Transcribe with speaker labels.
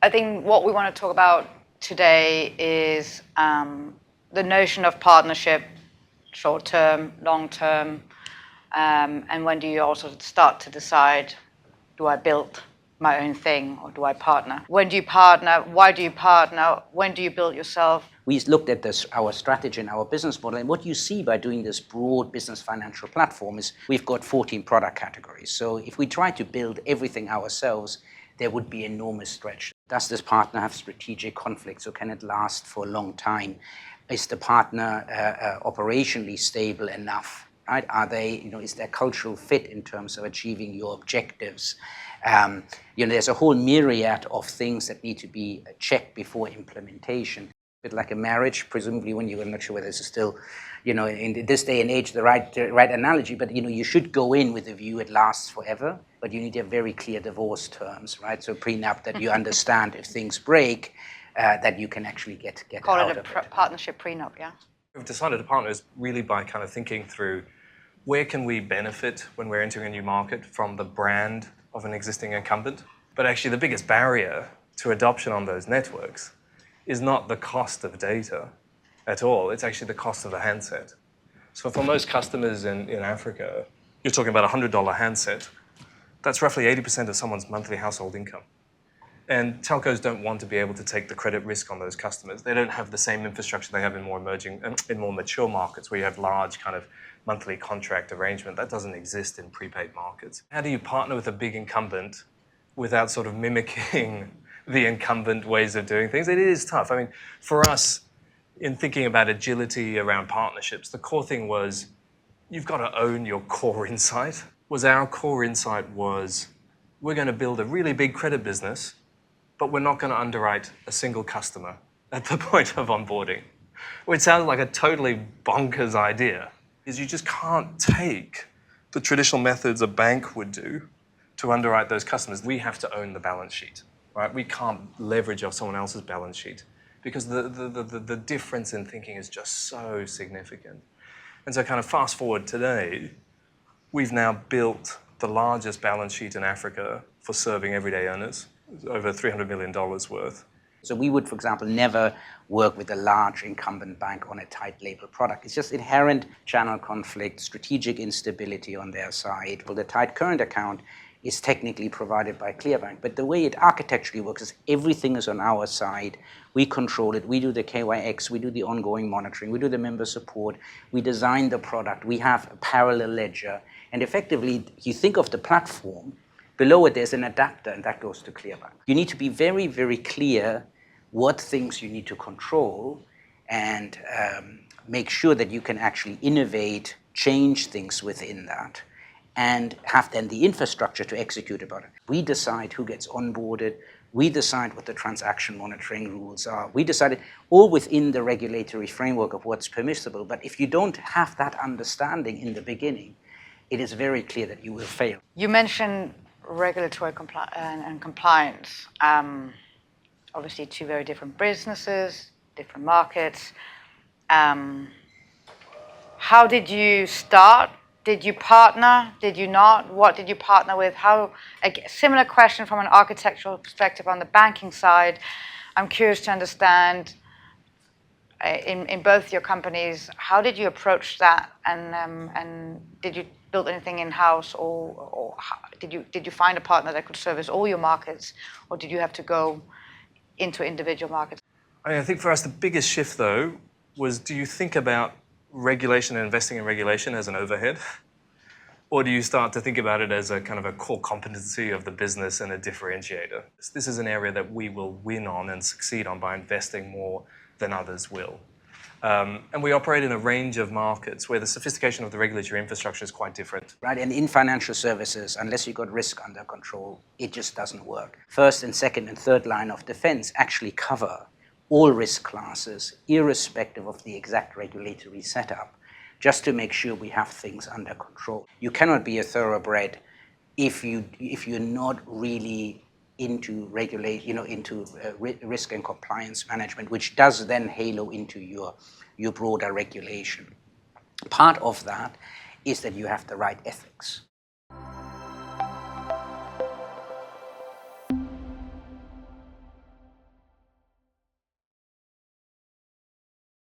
Speaker 1: I think what we want to talk about today is the notion of partnership, short-term, long-term, and when do you also start to decide, do I build my own thing or do I partner? When do you partner? Why do you partner? When do you build yourself?
Speaker 2: We looked at this, our strategy and our business model, and what you see by doing this broad business financial platform is we've got 14 product categories. So if we try to build everything ourselves, there would be enormous stretch. Does this partner have strategic conflicts, or can it last for a long time? Is the partner operationally stable enough? Right? Are they, is there cultural fit in terms of achieving your objectives? There's a whole myriad of things that need to be checked before implementation. A bit like a marriage, presumably when I'm not sure whether this is still, in this day and age, the right analogy, but you should go in with the view it lasts forever, but you need to have very clear divorce terms, right? So prenup, that you understand if things break, that you can actually get
Speaker 1: Call
Speaker 2: out
Speaker 1: it
Speaker 2: of
Speaker 1: a partnership prenup, yeah?
Speaker 3: We've decided to partner is really by kind of thinking through where can we benefit when we're entering a new market from the brand of an existing incumbent. But actually the biggest barrier to adoption on those networks is not the cost of data at all. It's actually the cost of the handset. So for most customers in Africa, you're talking about a $100 handset. That's roughly 80% of someone's monthly household income. And telcos don't want to be able to take the credit risk on those customers. They don't have the same infrastructure they have in more mature markets where you have large kind of monthly contract arrangement. That doesn't exist in prepaid markets. How do you partner with a big incumbent without sort of mimicking the incumbent ways of doing things? It is tough. I mean, for us, in thinking about agility around partnerships, the core thing was you've got to own your core insight. Our core insight was we're going to build a really big credit business, but we're not going to underwrite a single customer at the point of onboarding. Which sounds like a totally bonkers idea, is you just can't take the traditional methods a bank would do to underwrite those customers. We have to own the balance sheet, right? We can't leverage off someone else's balance sheet because the difference in thinking is just so significant. And so kind of fast forward today, we've now built the largest balance sheet in Africa for serving everyday earners, over $300 million worth.
Speaker 2: So we would, for example, never work with a large incumbent bank on a tight label product. It's just inherent channel conflict, strategic instability on their side. Well, the tight current account is technically provided by Clearbank, but the way it architecturally works is everything is on our side. We control it. We do the KYX. We do the ongoing monitoring. We do the member support. We design the product. We have a parallel ledger. And effectively, you think of the platform, below it there's an adapter, and that goes to Clearbank. You need to be very, very clear what things you need to control and make sure that you can actually innovate, change things within that, and have then the infrastructure to execute about it. We decide who gets onboarded. We decide what the transaction monitoring rules are. We decide it all within the regulatory framework of what's permissible. But if you don't have that understanding in the beginning, it is very clear that you will fail.
Speaker 1: You mentioned regulatory and compliance. Obviously, two very different businesses, different markets. How did you start? Did you partner? Did you not? What did you partner with? Similar question from an architectural perspective on the banking side. I'm curious to understand, in both your companies, how did you approach that? And did you build anything in-house, or did you find a partner that could service all your markets, or did you have to go into individual markets?
Speaker 3: I think for us, the biggest shift, though, was do you think about regulation and investing in regulation as an overhead? Or do you start to think about it as a kind of a core competency of the business and a differentiator? This is an area that we will win on and succeed on by investing more than others will. And we operate in a range of markets where the sophistication of the regulatory infrastructure is quite different.
Speaker 2: Right, and in financial services, unless you've got risk under control, it just doesn't work. First and second and third line of defense actually cover all risk classes, irrespective of the exact regulatory setup, just to make sure we have things under control. You cannot be a thoroughbred if you're not really into risk and compliance management, which does then halo into your broader regulation. Part of that is that you have the right ethics.